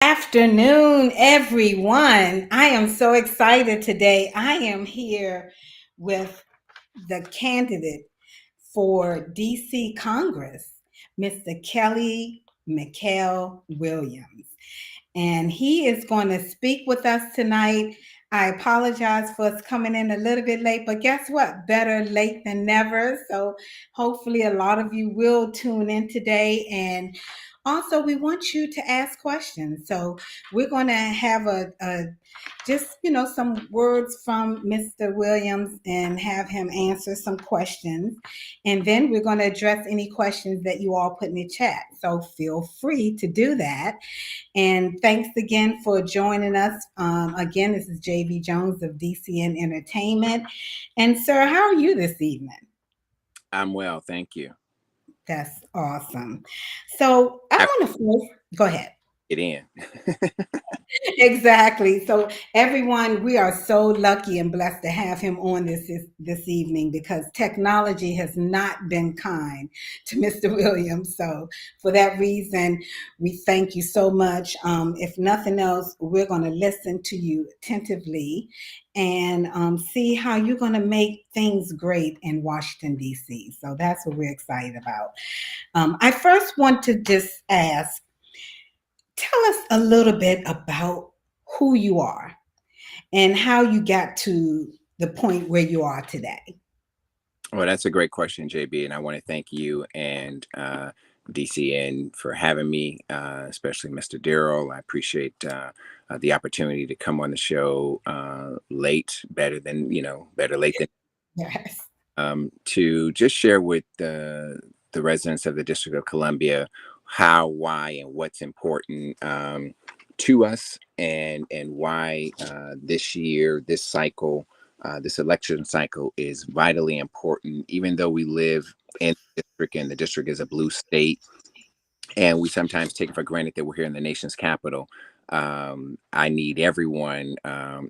afternoon, everyone. I am so excited today. I am here with the candidate for DC Congress, Mr. Kelly Mikel Williams. And he is going to speak with us tonight. I apologize for us coming in a little bit late, but guess what? Better late than never. So hopefully a lot of you will tune in today. And also, we want you to ask questions. So we're going to have a just, some words from Mr. Williams and have him answer some questions. And then we're going to address any questions that you all put in the chat. So feel free to do that. And thanks again for joining us. Again, this is JV Jones of DCN Entertainment. And sir, how are you this evening? I'm well, thank you. That's awesome. So I I want to first go ahead. get in. Exactly. So everyone, we are so lucky and blessed to have him on this evening because technology has not been kind to Mr. Williams. So for that reason, we thank you so much. If nothing else, we're going to listen to you attentively and see how you're going to make things great in Washington D.C. So that's what we're excited about. I first want to just ask. Tell us a little bit about who you are and how you got to the point where you are today. Well, that's a great question, JB, and I want to thank you and DCN for having me, especially Mr. Darrell. I appreciate the opportunity to come on the show late, better late than Yes. to just share with the residents of the District of Columbia how, why, and what's important to us, and why this year, this cycle, this election cycle is vitally important. Even though we live in the district, and the district is a blue state, and we sometimes take it for granted that we're here in the nation's capital. I need everyone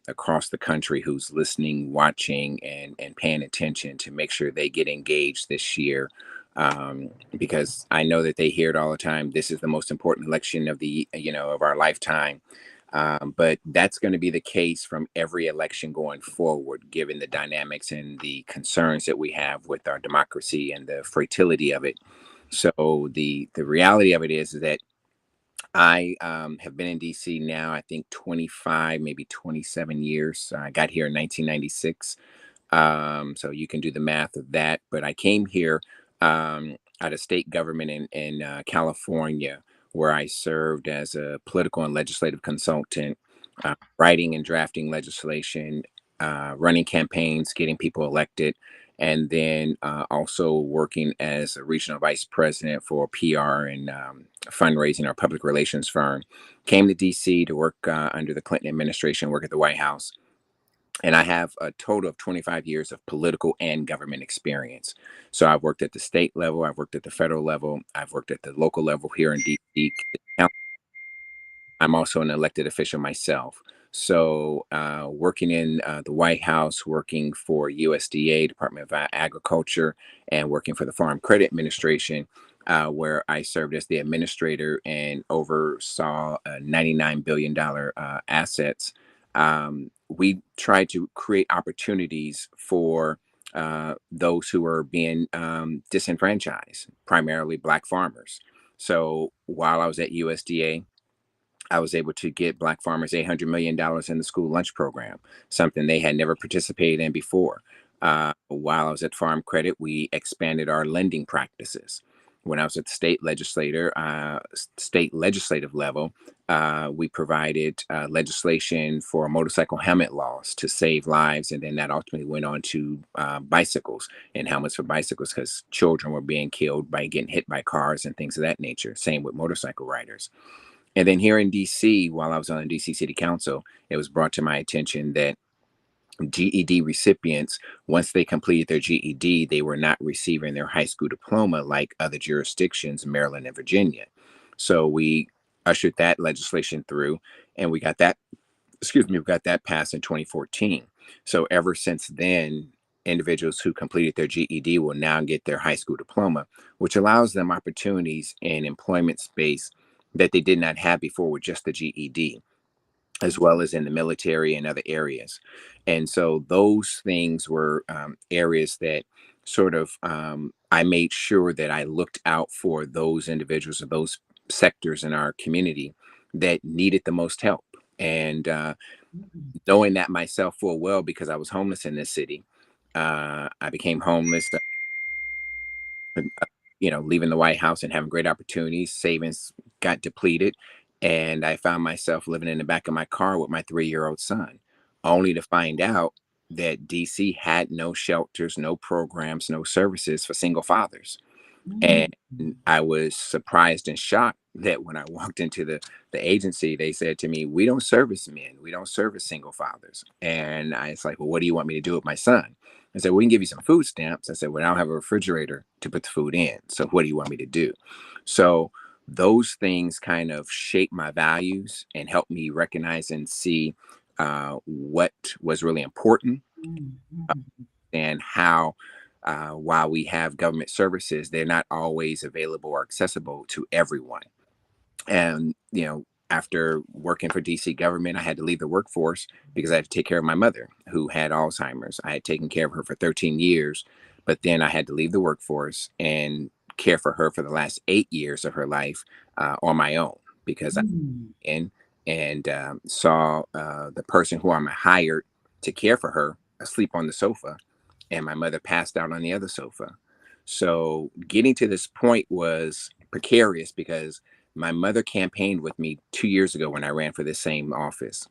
across the country who's listening, watching, and paying attention to make sure they get engaged this year, because I know that they hear it all the time. This is the most important election of of our lifetime. But that's going to be the case from every election going forward, given the dynamics and the concerns that we have with our democracy and the fragility of it. So the reality of it is that I have been in DC now, I think 25, maybe 27 years. I got here in 1996. So you can do the math of that. But I came here out of state government in California, where I served as a political and legislative consultant, writing and drafting legislation, running campaigns, getting people elected, and then also working as a regional vice president for PR and fundraising or public relations firm. Came to DC to work under the Clinton administration, work at the White House. And I have a total of 25 years of political and government experience. So I've worked at the state level, I've worked at the federal level, I've worked at the local level here in DC. I'm also an elected official myself. So, working in the White House, working for USDA, Department of Agriculture, and working for the Farm Credit Administration, where I served as the administrator and oversaw $99 billion assets. We try to create opportunities for those who are being disenfranchised, primarily Black farmers. So, while I was at USDA, I was able to get Black farmers $800 million in the school lunch program, something they had never participated in before. While I was at Farm Credit, we expanded our lending practices. When I was at the state legislative level, we provided legislation for motorcycle helmet laws to save lives, and then that ultimately went on to bicycles and helmets for bicycles because children were being killed by getting hit by cars and things of that nature. Same with motorcycle riders. And then here in DC, while I was on the DC City Council, it was brought to my attention that GED recipients, once they completed their GED, they were not receiving their high school diploma like other jurisdictions, Maryland and Virginia. So we ushered that legislation through, and we got that passed in 2014. So ever since then, individuals who completed their GED will now get their high school diploma, which allows them opportunities in employment space that they did not have before with just the GED, as well as in the military and other areas. And so those things were areas that sort of I made sure that I looked out for those individuals or those sectors in our community that needed the most help. And knowing that myself full well, because I was homeless in this city, I became homeless, leaving the White House and having great opportunities. Savings got depleted, and I found myself living in the back of my car with my 3-year-old son, only to find out that DC had no shelters, no programs, no services for single fathers. And Mm. I was surprised and shocked that when I walked into the agency, they said to me, "We don't service men. We don't service single fathers." And I was like, "Well, what do you want me to do with my son?" I said, "We can give you some food stamps." I said, "Well, I don't have a refrigerator to put the food in. So what do you want me to do?" So those things kind of shape my values and help me recognize and see what was really important, Mm. and how while we have government services, they're not always available or accessible to everyone. And after working for DC government, I had to leave the workforce because I had to take care of my mother who had Alzheimer's. I had taken care of her for 13 years, but then I had to leave the workforce and care for her for the last 8 years of her life on my own, because Mm. in and saw the person who I'm hired to care for her asleep on the sofa, and my mother passed out on the other sofa. So getting to this point was precarious because my mother campaigned with me 2 years ago when I ran for this same office.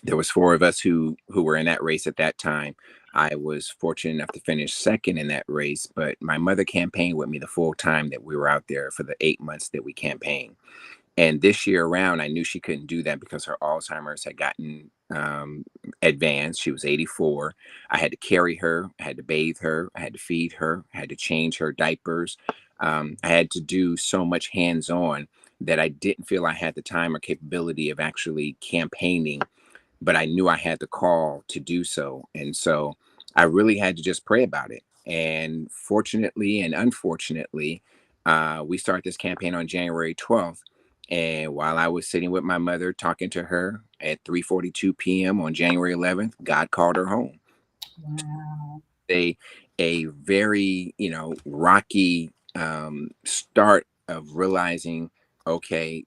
There was four of us who were in that race at that time. I was fortunate enough to finish second in that race, but my mother campaigned with me the full time that we were out there for the 8 months that we campaigned. And this year around, I knew she couldn't do that because her Alzheimer's had gotten advanced. She was 84. I had to carry her, I had to bathe her, I had to feed her, I had to change her diapers. I had to do so much hands on that I didn't feel I had the time or capability of actually campaigning, but I knew I had the call to do so. And so I really had to just pray about it. And fortunately and unfortunately, we started this campaign on January 12th. And while I was sitting with my mother talking to her at 3:42 p.m. on January 11th, God called her home. Wow. A a very, rocky start of realizing, okay,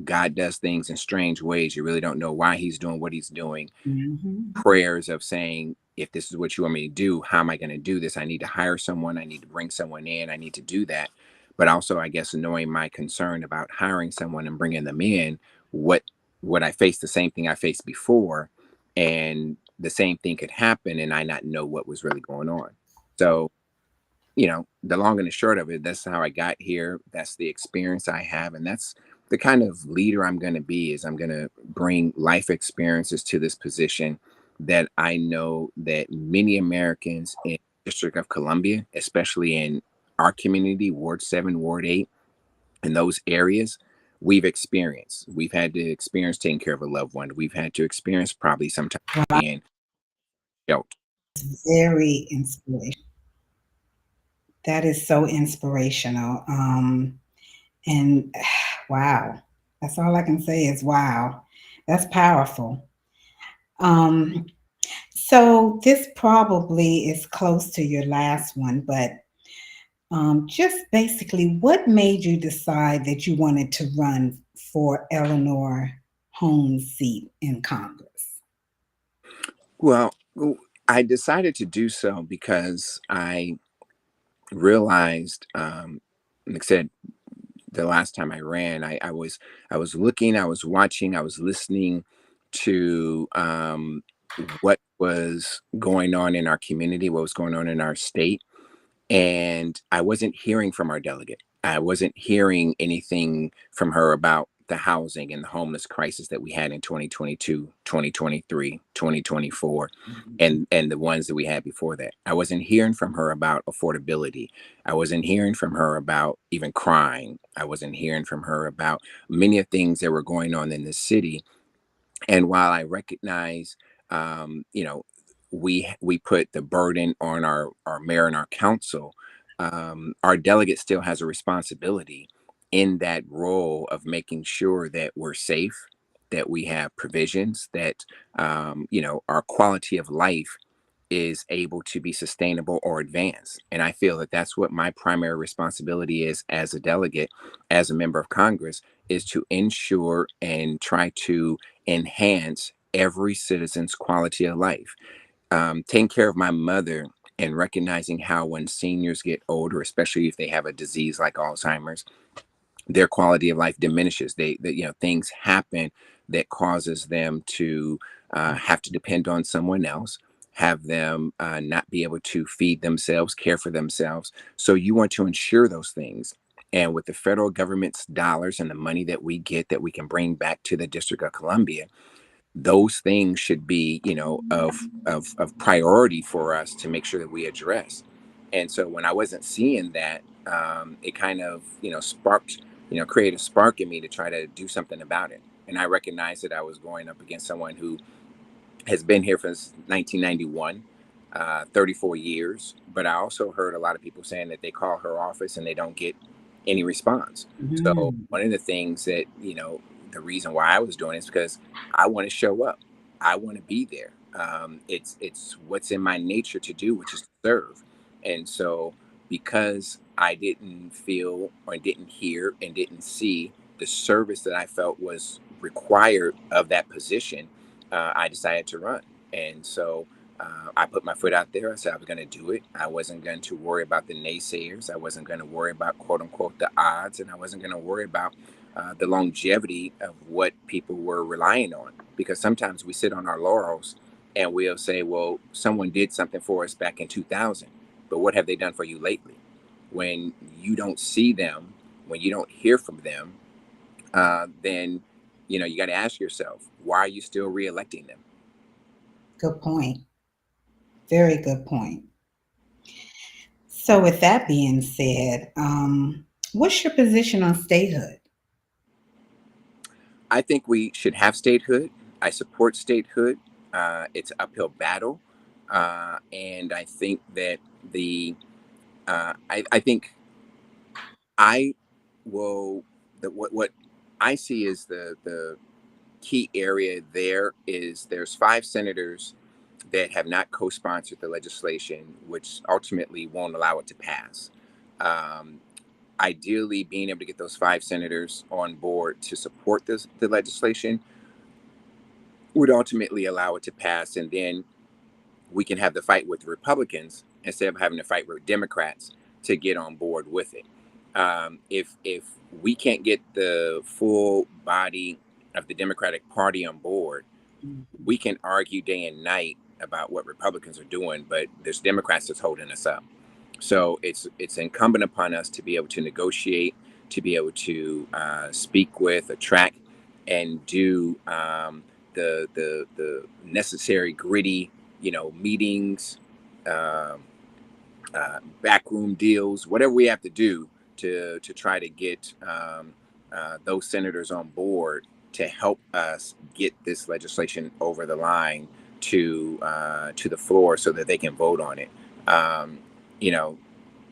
God does things in strange ways. You really don't know why he's doing what he's doing. Mhm. Prayers of saying, if this is what you want me to do, how am I going to do this? I need to hire someone, I need to bring someone in, I need to do that. But also, I guess, knowing my concern about hiring someone and bringing them in, what I faced, the same thing I faced before, and the same thing could happen and I not know what was really going on. So, the long and the short of it, that's how I got here. That's the experience I have. And that's the kind of leader I'm going to be, is I'm going to bring life experiences to this position that I know that many Americans in the District of Columbia, especially in our community, Ward 7, Ward 8, in those areas, we've experienced. We've had to experience taking care of a loved one. We've had to experience probably sometimes Wow. being sheltered. Very inspirational. That is so inspirational. And wow, that's all I can say is wow. That's powerful. Um, so this probably is close to your last one, but just basically, what made you decide that you wanted to run for Eleanor Holmes' seat in Congress? Well, I decided to do so because I realized, like I said, the last time I ran, I was looking, I was watching, I was listening to what was going on in our community, what was going on in our state, and I wasn't hearing from our delegate. I wasn't hearing anything from her about the housing and the homeless crisis that we had in 2022, 2023, 2024, and the ones that we had before that. I wasn't hearing from her about affordability. I wasn't hearing from her about even crime. I wasn't hearing from her about many of things that were going on in the city. And while I recognize, we put the burden on our mayor and our council, our delegate still has a responsibility in that role of making sure that we're safe, that we have provisions, that our quality of life is able to be sustainable or advanced. And I feel that that's what my primary responsibility is as a delegate, as a member of Congress, is to ensure and try to enhance every citizen's quality of life. Taking care of my mother and recognizing how when seniors get older, especially if they have a disease like Alzheimer's, their quality of life diminishes. Things happen that causes them to have to depend on someone else, have them not be able to feed themselves, care for themselves. So you want to ensure those things. And with the federal government's dollars and the money that we get that we can bring back to the District of Columbia, those things should be, of priority for us to make sure that we address. And so when I wasn't seeing that, it kind of, sparked, created a spark in me to try to do something about it. And I recognized that I was going up against someone who has been here since 1991, 34 years. But I also heard a lot of people saying that they call her office and they don't get any response. So Mhm. one of the things that, the reason why I was doing it is because I want to show up. I want to be there. It's what's in my nature to do, which is to serve. And so because I didn't feel or didn't hear and didn't see the service that I felt was required of that position, I decided to run. And so I put my foot out there. I said I was going to do it. I wasn't going to worry about the naysayers. I wasn't going to worry about, quote unquote, the odds. And I wasn't going to worry about the longevity of what people were relying on. Because sometimes we sit on our laurels and we'll say, well, someone did something for us back in 2000. But what have they done for you lately? When you don't see them, when you don't hear from them, then you got to ask yourself, why are you still reelecting them? Good point. Very good point. So, with that being said, what's your position on statehood? I think we should have statehood. I support statehood. It's an uphill battle, and I think that I think I will. What I see is the key area there is there's 5 senators that have not co-sponsored the legislation, which ultimately won't allow it to pass. Um, Ideally, being able to get those 5 senators on board to support the legislation would ultimately allow it to pass, and then we can have the fight with the Republicans instead of having to fight with Democrats to get on board with it. If we can't get the full body of the Democratic Party on board, Mhm. we can argue day and night about what Republicans are doing, but there's Democrats that's holding us up. So it's incumbent upon us to be able to negotiate, to be able to speak with, attract, and do the necessary gritty, meetings, um, backroom deals, whatever we have to do to try to get those senators on board to help us get this legislation over the line to the floor so that they can vote on it. Um, you know,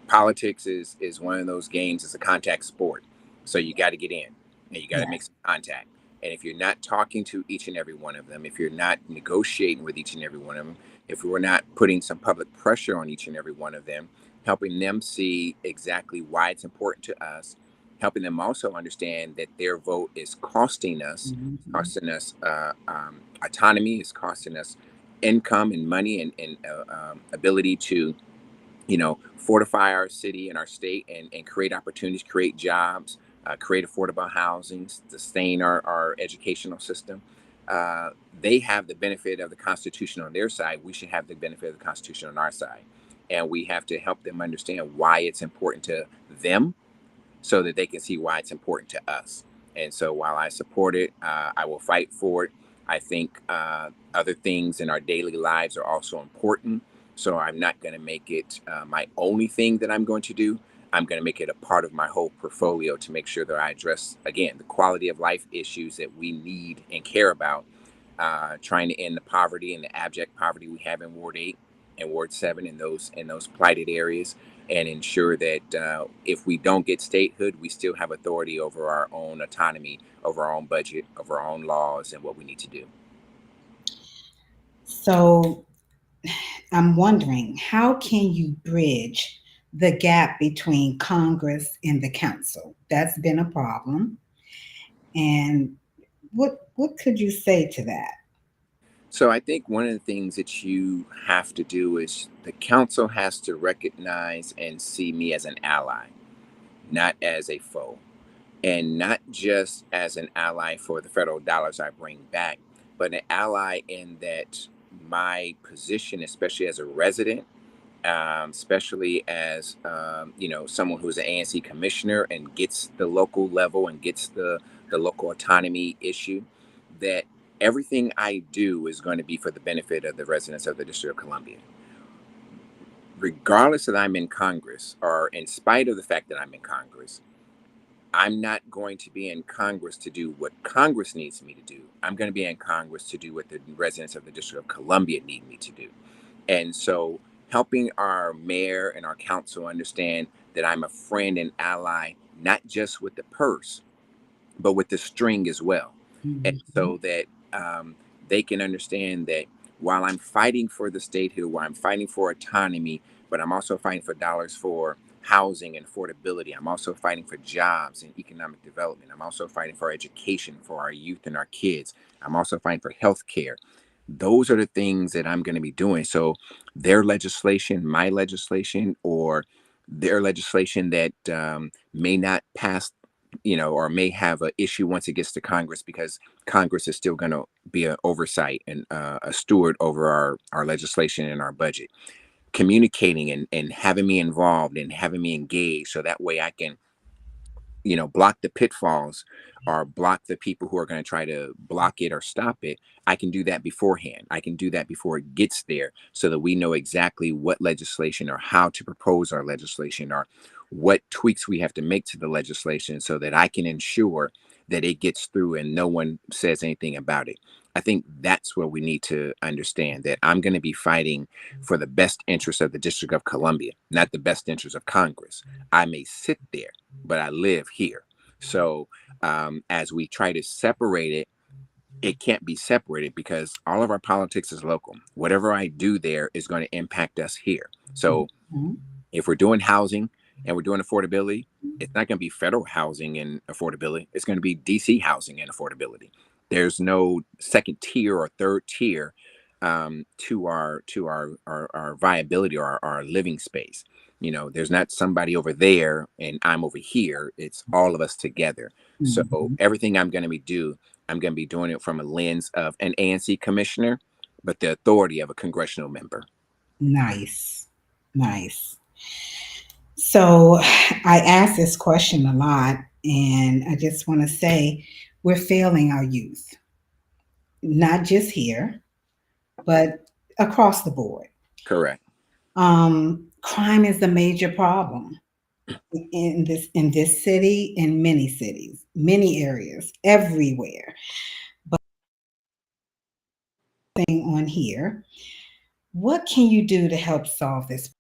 Politics is one of those games. It's a contact sport, so you got to get in and you got to Yeah. make some contact. And if you're not talking to each and every one of them, if you're not negotiating with each and every one of them, if we're not putting some public pressure on each and every one of them, helping them see exactly why it's important to us, helping them also understand that their vote is Mhm. costing us autonomy, is costing us income and money and ability to fortify our city and our state and create opportunities, create jobs, create affordable housing, sustain our educational system. Uh, they have the benefit of the Constitution on their side. We should have the benefit of the Constitution on our side. And we have to help them understand why it's important to them so that they can see why it's important to us. And so while I support it, I will fight for it. I think other things in our daily lives are also important. So I'm not going to make it my only thing that I'm going to do. I'm going to make it a part of my whole portfolio to make sure that I address, again, the quality of life issues that we need and care about, trying to end the poverty and the abject poverty we have in Ward 8 and Ward 7 in those plighted areas, and ensure that if we don't get statehood, we still have authority over our own autonomy, over our own budget, over our own laws, and what we need to do. So I'm wondering, how can you bridge the gap between Congress and the council? That's been a problem. And what could you say to that? So I think one of the things that you have to do is the council has to recognize and see me as an ally, not as a foe, and not just as an ally for the federal dollars I bring back, but an ally in that my position, especially as a resident, especially as someone who's an ANC commissioner and gets the local level and gets the local autonomy issue, that everything I do is going to be for the benefit of the residents of the District of Columbia. Regardless that I'm in Congress, or in spite of the fact that I'm in Congress, I'm not going to be in Congress to do what Congress needs me to do. I'm going to be in Congress to do what the residents of the District of Columbia need me to do. And so, helping our mayor and our council understand that I'm a friend and ally, not just with the purse, but with the string as well. And Mhm. so that they can understand that while I'm fighting for the statehood, while I'm fighting for autonomy, but I'm also fighting for dollars for housing and affordability. I'm also fighting for jobs and economic development. I'm also fighting for education for our youth and our kids. I'm also fighting for health care. Those are the things that I'm going to be doing. So their legislation, my legislation, or their legislation that may not pass, or may have an issue once it gets to Congress, because Congress is still going to be an oversight and a steward over our legislation and our budget. Communicating and having me involved and having me engaged, so that way I can block the pitfalls or block the people who are going to try to block it or stop it. I can do that beforehand. I can do that before it gets there, so that we know exactly what legislation or how to propose our legislation, or what tweaks we have to make to the legislation, so that I can ensure that it gets through and no one says anything about it. I think that's where we need to understand that I'm going to be fighting for the best interest of the District of Columbia, not the best interest of Congress. I may sit there, but I live here. So as we try to separate it, it can't be separated, because all of our politics is local. Whatever I do there is going to impact us here. So Mhm. if we're doing housing and we're doing affordability, it's not going to be federal housing and affordability. It's going to be DC housing and affordability. There's no second tier or third tier to our viability or our living space. There's not somebody over there and I'm over here. It's all of us together. So Mhm. everything I'm going to be doing it from a lens of an ANC commissioner, but the authority of a congressional member. Nice. Nice. So I ask this question a lot, and I just want to say we're failing our youth, not just here, but across the board. Correct. Crime is a major problem in this city, in many cities, many areas, everywhere. Thing on here, what can you do to help solve this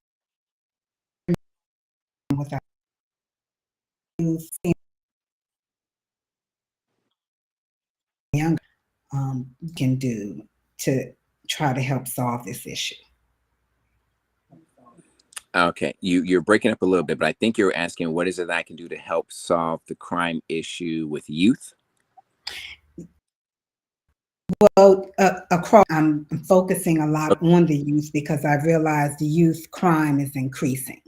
with our youth and young can do to try to help solve this issue? Okay, you're breaking up a little bit, but I think you're asking what is it that I can do to help solve the crime issue with youth. Well, across, I'm focusing a lot on the youth because I realize the youth crime is increasing.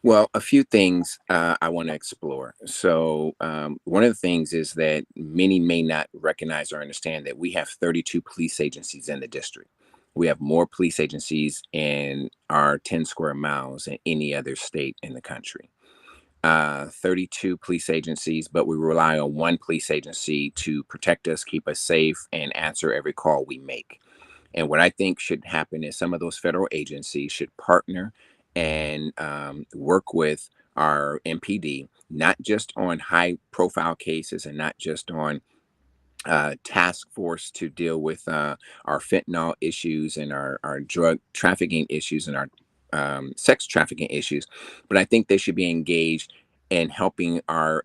Well, a few things I want to explore. So, one of the things is that many may not recognize or understand that we have 32 police agencies in the district. We have more police agencies in our 10 square miles than any other state in the country. 32 police agencies, but we rely on one police agency to protect us, keep us safe, and answer every call we make. And what I think should happen is some of those federal agencies should partner and work with our MPD, not just on high profile cases and not just on task force to deal with our fentanyl issues and our drug trafficking issues and our sex trafficking issues. But I think they should be engaged in helping our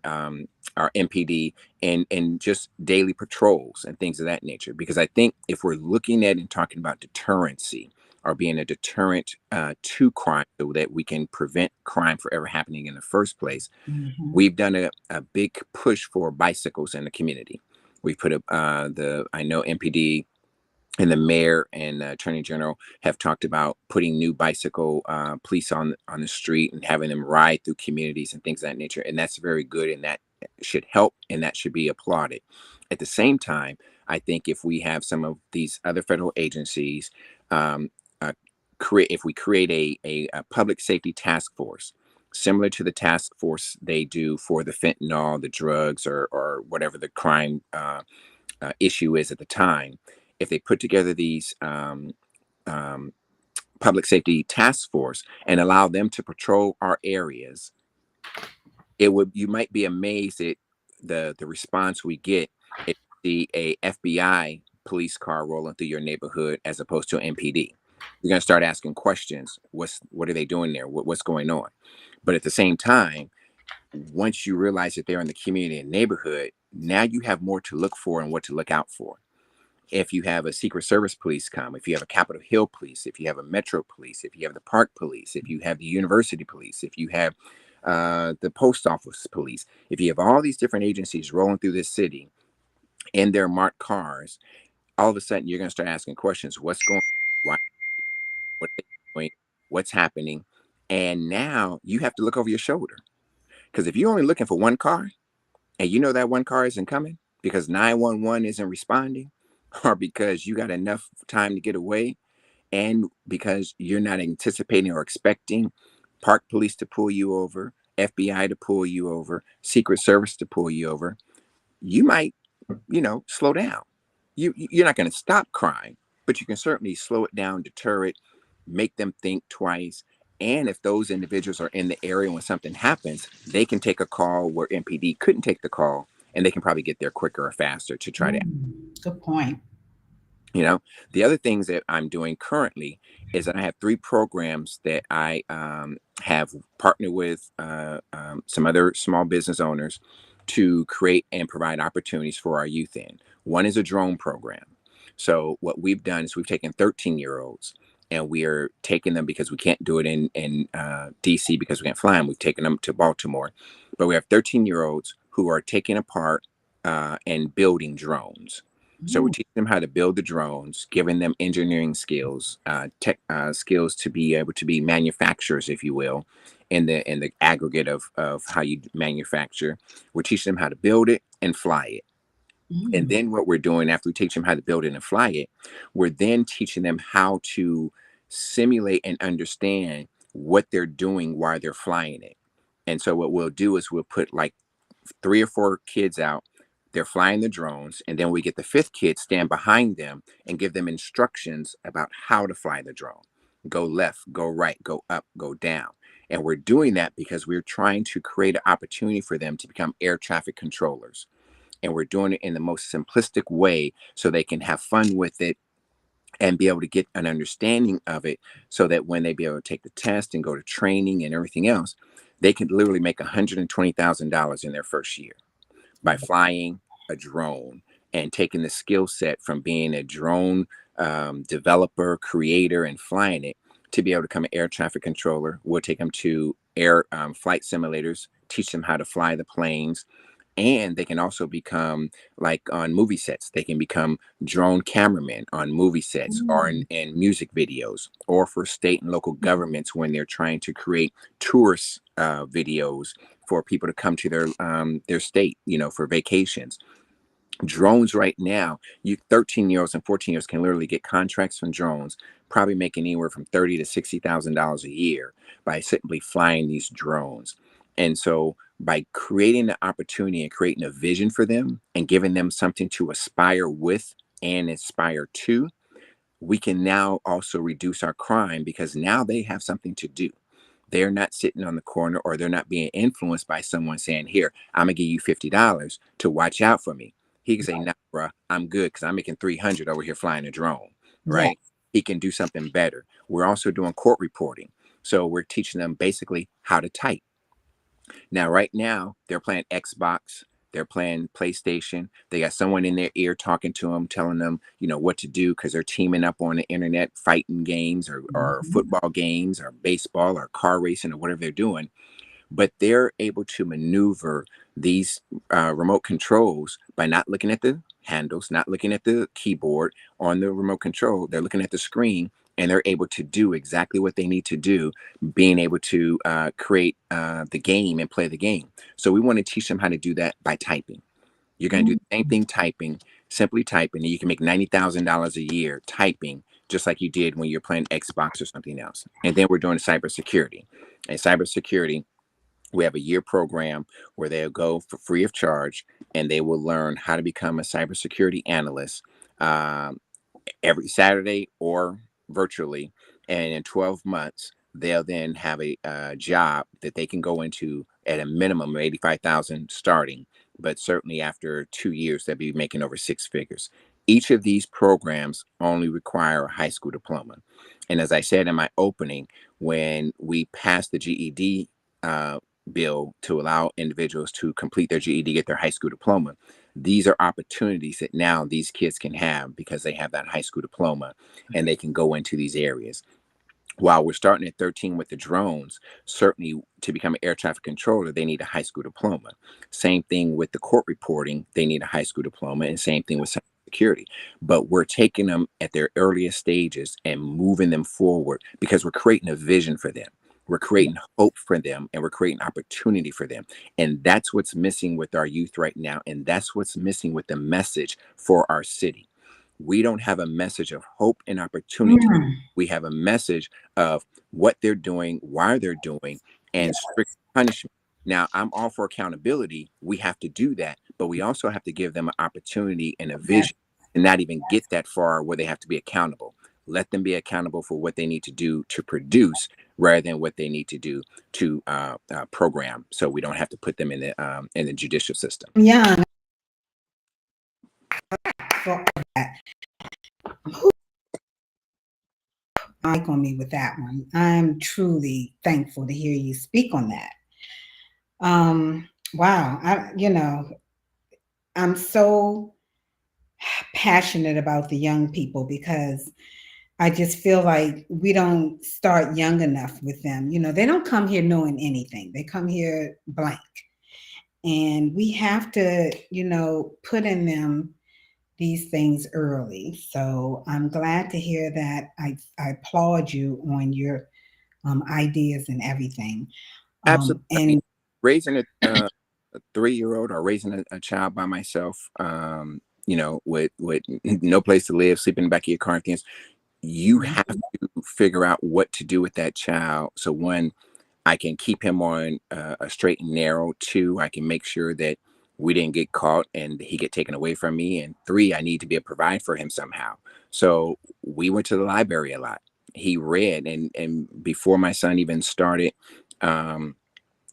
MPD and just daily patrols and things of that nature. Because I think if we're looking at and talking about deterrency or being a deterrent to crime so that we can prevent crime from ever happening in the first place, Mhm. we've done a big push for bicycles in the community. We put up I know MPD and the mayor and the attorney general have talked about putting new bicycle police on the street and having them ride through communities and things of that nature. And that's very good, and that should help, and that should be applauded. At the same time, I think if we have some of these other federal agencies, um, create if we create a public safety task force similar to the task force they do for the fentanyl, the drugs, or whatever the crime issue is at the time. If they put together these um, public safety task force and allow them to patrol our areas, it would you might be amazed at the response we get if you see a FBI police car rolling through your neighborhood as opposed to an MPD. You're gonna start asking questions. What are they doing there? What's going on? But at the same time, once you realize that they're in the community and neighborhood, now you have more to look for and what to look out for. If you have a Secret Service police come, if you have a Capitol Hill police, if you have a Metro police, if you have the Park police, if you have the University police, if you have the Post Office police, if you have all these different agencies rolling through this city in their marked cars, all of a sudden you're going to start asking questions. What's going on? Why? What are they doing? What's happening? And now you have to look over your shoulder. Because if you're only looking for one car and you know that one car isn't coming because 911 isn't responding, or because you got enough time to get away, and because you're not anticipating or expecting park police to pull you over, FBI to pull you over, Secret Service to pull you over, you might, slow down. You're not going to stop crime, but you can certainly slow it down, deter it, make them think twice. And if those individuals are in the area when something happens, they can take a call where MPD couldn't take the call, and they can probably get there quicker or faster to try to. Good point. You know, the other things that I'm doing currently is that I have three programs that I have partnered with some other small business owners to create and provide opportunities for our youth in. One is a drone program. So what we've done is we've taken 13-year-olds and we are taking them because we can't do it in DC because we can't fly them. We've taken them to Baltimore, but we have 13-year-olds who are taking apart and building drones. So we're Mm, teaching them how to build the drones, giving them engineering skills, tech skills to be able to be manufacturers, if you will, in the aggregate of how you manufacture. We're teaching them how to build it and fly it. And mm, then what we're doing after we teach them how to build it and fly it, we're then teaching them how to simulate and understand what they're doing while they're flying it. And so what we'll do is we'll put like three or four kids out. They're flying the drones, and then we get the fifth kid stand behind them and give them instructions about how to fly the drone. Go left, go right, go up, go down. And we're doing that because we're trying to create an opportunity for them to become air traffic controllers. And we're doing it in the most simplistic way so they can have fun with it and be able to get an understanding of it so that when they be able to take the test and go to training and everything else, they can literally make $120,000 in their first year by flying a drone and taking the skill set from being a drone developer, creator, and flying it to be able to become an air traffic controller. We'll take them to air flight simulators, teach them how to fly the planes, and they can also become like on movie sets. They can become drone cameramen on movie sets or mm, in music videos, or for state and local governments when they're trying to create tourist videos for people to come to their state, for vacations. Drones right now, you 13-year-olds and 14-year-olds can literally get contracts from drones, probably making anywhere from $30,000 to $60,000 a year by simply flying these drones. And so by creating the opportunity and creating a vision for them and giving them something to aspire with and aspire to, we can now also reduce our crime because now they have something to do. They're not sitting on the corner, or they're not being influenced by someone saying, "Here, I'm gonna give you $50 to watch out for me." he can say, "Nah, bruh, I'm good because I'm making 300 over here flying a drone." Yes. Right? He can do something better. We're also doing court reporting, so we're teaching them basically how to type. Now, right now, they're playing Xbox, they're playing PlayStation. They got someone in their ear talking to them, telling them, what to do because they're teaming up on the internet, fighting games or Mhm. football games or baseball or car racing or whatever they're doing. But they're able to maneuver these remote controls by not looking at the handles, not looking at the keyboard on the remote control. They're looking at the screen, and they're able to do exactly what they need to do, being able to create the game and play the game. So we want to teach them how to do that by typing. You're going to do the same thing typing, simply typing, and you can make $90,000 a year typing, just like you did when you're playing Xbox or something else. And then we're doing cybersecurity. And cybersecurity, we have a year program where they'll go for free of charge, and they will learn how to become a cybersecurity analyst. Um, every Saturday or virtually. And in 12 months, they'll then have a job that they can go into at a minimum of 85,000 starting, but certainly after 2 years, they'll be making over six figures. Each of these programs only require a high school diploma. And as I said in my opening, when we passed the GED uh, bill to allow individuals to complete their GED, get their high school diploma, these are opportunities that now these kids can have because they have that high school diploma and they can go into these areas. While we're starting at 13 with the drones, certainly to become an air traffic controller, they need a high school diploma. Same thing with the court reporting, they need a high school diploma, and same thing with security. But we're taking them at their earliest stages and moving them forward because we're creating a vision for them. We're creating hope for them, and we're creating opportunity for them. And that's what's missing with our youth right now. And that's what's missing with the message for our city. We don't have a message of hope and opportunity. Mm. We have a message of what they're doing, why they're doing, Yeah. and strict punishment. Now, I'm all for accountability. We have to do that, but we also have to give them an opportunity and a Yes. vision and not even get that far where they have to be accountable. Let them be accountable for what they need to do to produce rather than what they need to do to program. So we don't have to put them in the judicial system. Yeah. For that. Mike on me with that one. I'm truly thankful to hear you speak on that. Wow. I'm so passionate about the young people because I just feel like we don't start young enough with them. They don't come here knowing anything. They come here blank. And we have to, put in them these things early. So I'm glad to hear that. I applaud you on your ideas and everything. Absolutely. I mean, And raising a 3-year-old or raising a child by myself, with no place to live, sleeping in the back of your car and things, you have to figure out what to do with that child. So one, I can keep him on a straight and narrow. Two, I can make sure that we didn't get caught and he get taken away from me. And three, I need to be able to provide for him somehow. So we went to the library a lot. He read, and before my son even started, um,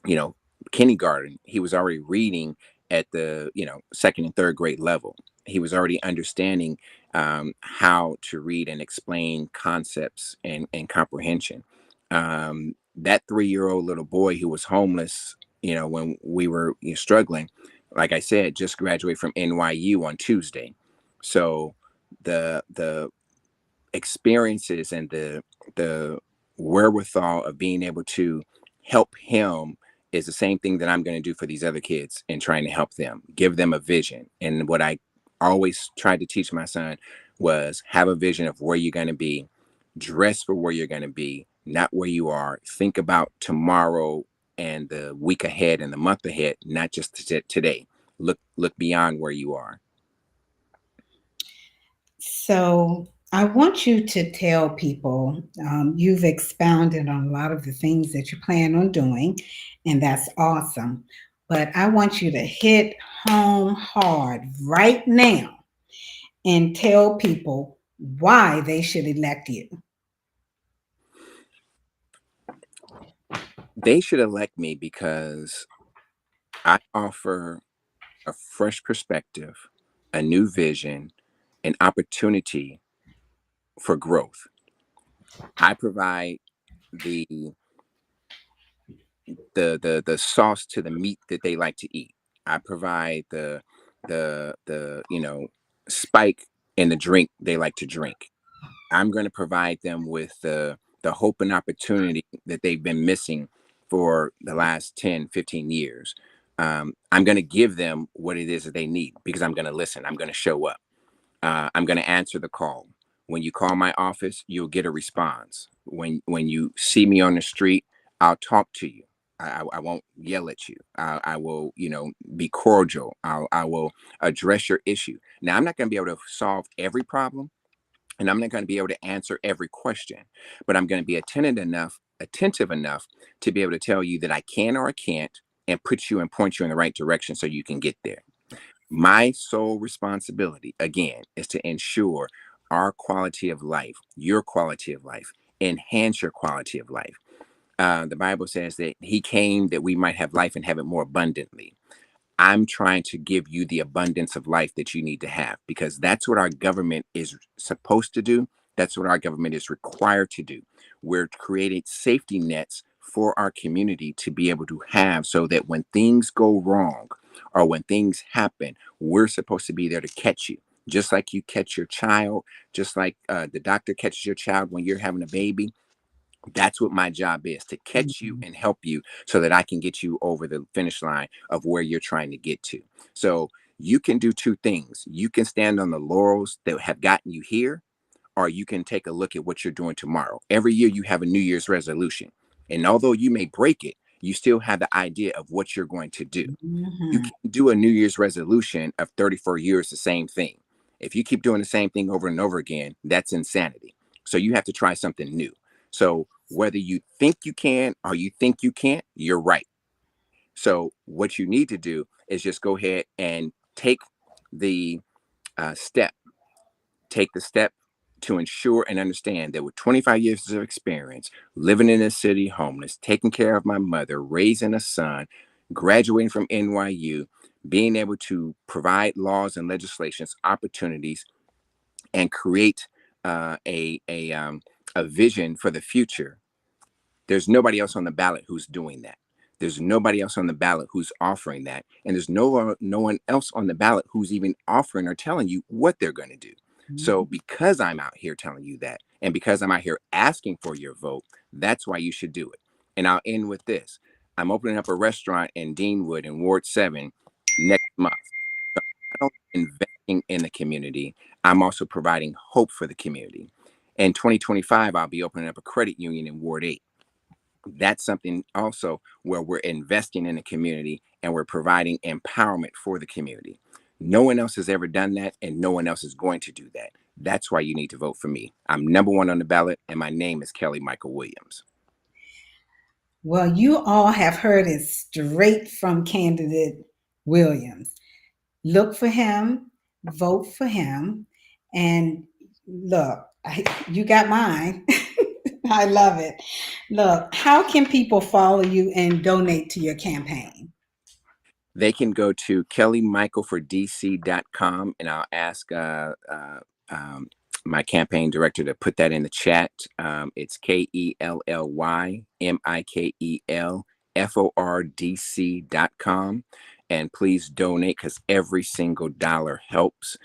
you know, kindergarten, he was already reading at the, second and third grade level. He was already understanding how to read and explain concepts and comprehension. That 3-year-old little boy who was homeless, when we were struggling, like I said, just graduated from NYU on Tuesday. So the experiences and the wherewithal of being able to help him is the same thing that I'm going to do for these other kids and trying to help them, give them a vision. And what I always tried to teach my son was have a vision of where you're going to be, dress for where you're going to be, not where you are. Think about tomorrow and the week ahead and the month ahead, not just today. Look beyond where you are. so I want you to tell people you've expounded on a lot of the things that you plan on doing, and that's awesome. But I want you to hit home hard right now and tell people why they should elect you. They should elect me because I offer a fresh perspective, a new vision, an opportunity for growth. I provide the the sauce to the meat that they like to eat. I provide the spike in the drink they like to drink. I'm going to provide them with the hope and opportunity that they've been missing for the last 10, 15 years. I'm going to give them what it is that they need because I'm going to listen. I'm going to show up. I'm going to answer the call. When you call my office, you'll get a response. When you see me on the street, I'll talk to you. I won't yell at you. I will, be cordial. I will address your issue. Now, I'm not going to be able to solve every problem, and I'm not going to be able to answer every question, but I'm going to be attentive enough to be able to tell you that I can or I can't, and put you and point you in the right direction so you can get there. My sole responsibility, again, is to ensure our quality of life, your quality of life, enhance your quality of life. The Bible says that He came that we might have life and have it more abundantly. I'm trying to give you the abundance of life that you need to have because that's what our government is supposed to do. That's what our government is required to do. We're creating safety nets for our community to be able to have so that when things go wrong or when things happen, we're supposed to be there to catch you. Just like you catch your child, just like the doctor catches your child when you're having a baby, that's what my job is, to catch you Mhm. and help you so that I can get you over the finish line of where you're trying to get to. So you can do two things. You can stand on the laurels that have gotten you here, or you can take a look at what you're doing tomorrow. Every year you have a New Year's resolution. And although you may break it, you still have the idea of what you're going to do. You Mhm. can't do a New Year's resolution of 34 years the same thing. If you keep doing the same thing over and over again, that's insanity. So you have to try something new. So whether you think you can or you think you can't, you're right. So what you need to do is just go ahead and the step take the step to ensure and understand that with 25 years of experience, living in a city, homeless, taking care of my mother, raising a son, graduating from NYU, being able to provide laws and legislations, opportunities, and create a vision for the future. There's nobody else on the ballot who's doing that. There's nobody else on the ballot who's offering that. And there's no one else on the ballot who's even offering or telling you what they're going to do. So Mhm. because I'm out here telling you that, and because I'm out here asking for your vote, that's why you should do it. And I'll end with this. I'm opening up a restaurant in Deanwood in Ward 7 next month. So not only investing in the community, I'm also providing hope for the community. In 2025, I'll be opening up a credit union in Ward 8. That's something also where we're investing in the community and we're providing empowerment for the community. No one else has ever done that, and no one else is going to do that. That's why you need to vote for me. I'm number one on the ballot, and my name is Kelly Michael Williams. Well, you all have heard it straight from candidate Williams. Look for him, vote for him, and look, you got mine. I love it. Look, how can people follow you and donate to your campaign? They can go to kellymichaelfordc.com, and I'll ask um, my campaign director to put that in the chat. It's KELLYMIKELFORDC.com. And please donate because every single dollar helps.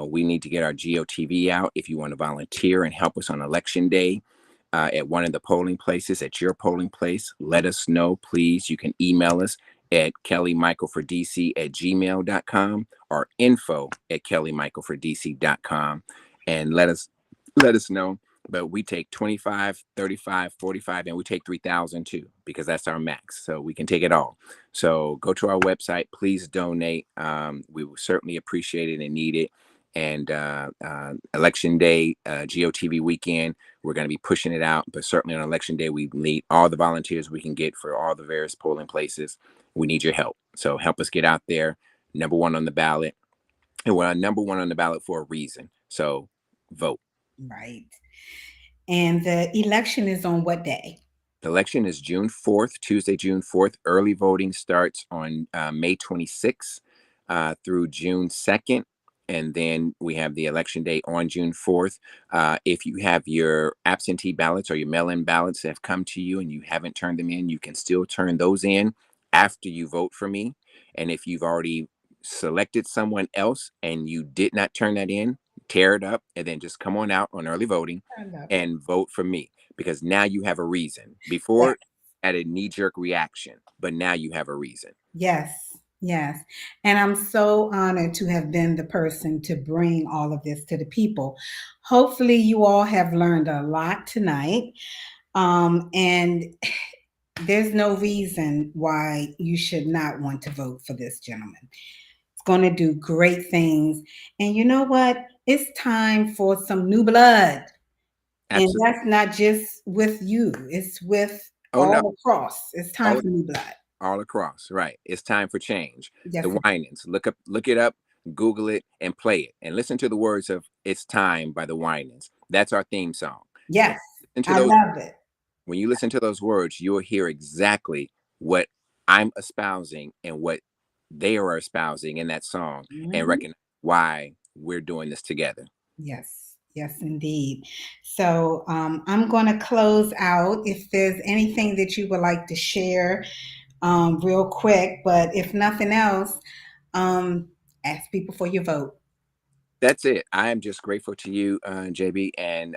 We need to get our GOTV out. If you want to volunteer and help us on election day, at one of the polling places, at your polling place, let us know, please. You can email us at kellymichaelfordc@gmail.com or info at kellymichaelfordc.com, and let us know. But we take 25, 35, 45, and we take 3,000 too, because that's our max. So we can take it all. So go to our website, please donate. We will certainly appreciate it and need it. And election day, GOTV weekend, we're going to be pushing it out. But certainly on election day, we need all the volunteers we can get for all the various polling places. We need your help. So help us get out there. Number one on the ballot. And we're number one on the ballot for a reason. So vote. Right. And the election is on what day? The election is June 4th, Tuesday, June 4th. Early voting starts on May 26th through June 2nd. and then we have the election day on June 4th. If you have your absentee ballots or your mail in ballots that have come to you and you haven't turned them in, you can still turn those in after you vote for me. And if you've already selected someone else and you did not turn that in, tear it up and then just come on out on early voting and vote for me, because now you have a reason. Yes, Before, at a knee jerk reaction, but now you have a reason. yes, yes. And I'm so honored to have been the person to bring all of this to the people. Hopefully, you all have learned a lot tonight. And there's no reason why you should not want to vote for this gentleman. It's going to do great things. And you know what? It's time for some new blood. And Absolutely. that's not just with you, it's with Oh no. all across. It's time Oh, for new blood. all across. Right. It's time for change. Yes, The Winans. Look it up, Google it, and play it. And listen to the words of It's Time by the Winans. That's our theme song. When yes, you listen to I those love it. when you listen to those words, you'll hear exactly what I'm espousing and what they are espousing in that song, and Mhm. recognize why we're doing this together. Yes, yes, indeed. So I'm going to close out. If there's anything that you would like to share, real quick, but if nothing else, ask people for your vote. That's it. I am just grateful to you, JB, and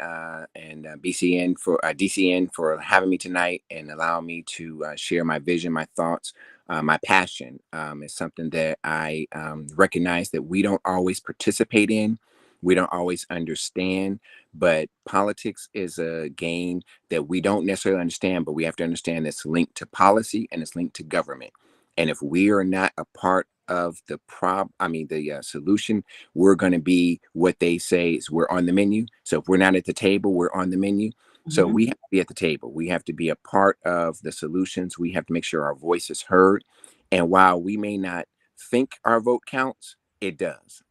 BCN for DCN for having me tonight and allowing me to share my vision, my thoughts, my passion. Is something that I recognize that we don't always participate in, we don't always understand. But politics is a game that we don't necessarily understand, but we have to understand it's linked to policy and it's linked to government. And if we are not a part of the the solution, we're going to be what they say is we're on the menu. So if we're not at the table, we're on the menu. So we Mhm. have to be at the table. We have to be a part of the solutions. We have to make sure our voice is heard. And while we may not think our vote counts, it does.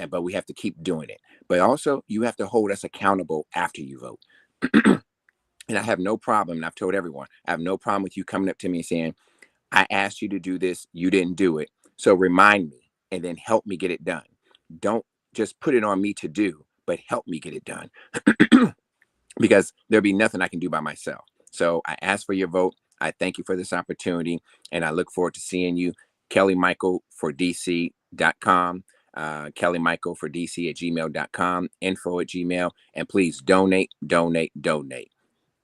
But we have to keep doing it. But also, you have to hold us accountable after you vote. And I have no problem, and I've told everyone, I have no problem with you coming up to me and saying, I asked you to do this, you didn't do it. So remind me and then help me get it done. Don't just put it on me to do, but help me get it done. Because there'll be nothing I can do by myself. So I ask for your vote. I thank you for this opportunity, and I look forward to seeing you. Kelly Michael for DC.com. Kelly Michael for DC at gmail.com, info at Gmail. And please donate, donate, donate.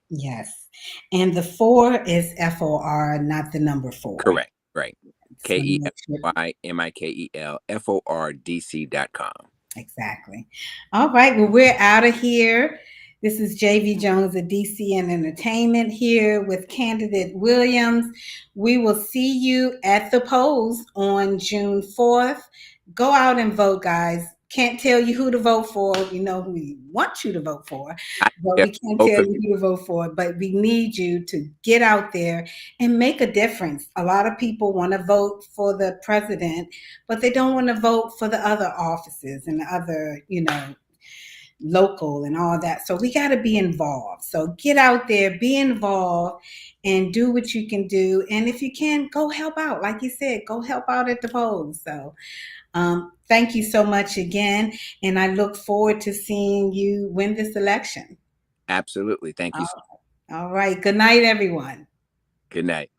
Yes. And the four is FOR, not the number four. Correct. Right. So K E make L sure. Y M I K E L FORDC.com. Exactly. All right. Well, we're out of here. This is JV Jones of DCN Entertainment here with candidate Williams. We will see you at the polls on June 4th. Go out and vote, guys. Can't tell you who to vote for. We know who we want you to vote for, I but yeah, we can't both tell of you you. who to vote for. But we need you to get out there and make a difference. A lot of people want to vote for the president, but they don't want to vote for the other offices and the other, local and all that. So we got to be involved. So get out there, be involved, and do what you can do. And if you can, go help out. Like you said, go help out at the polls. So thank you so much again. And I look forward to seeing you win this election. Absolutely. Thank you. All right. Good night, everyone. Good night.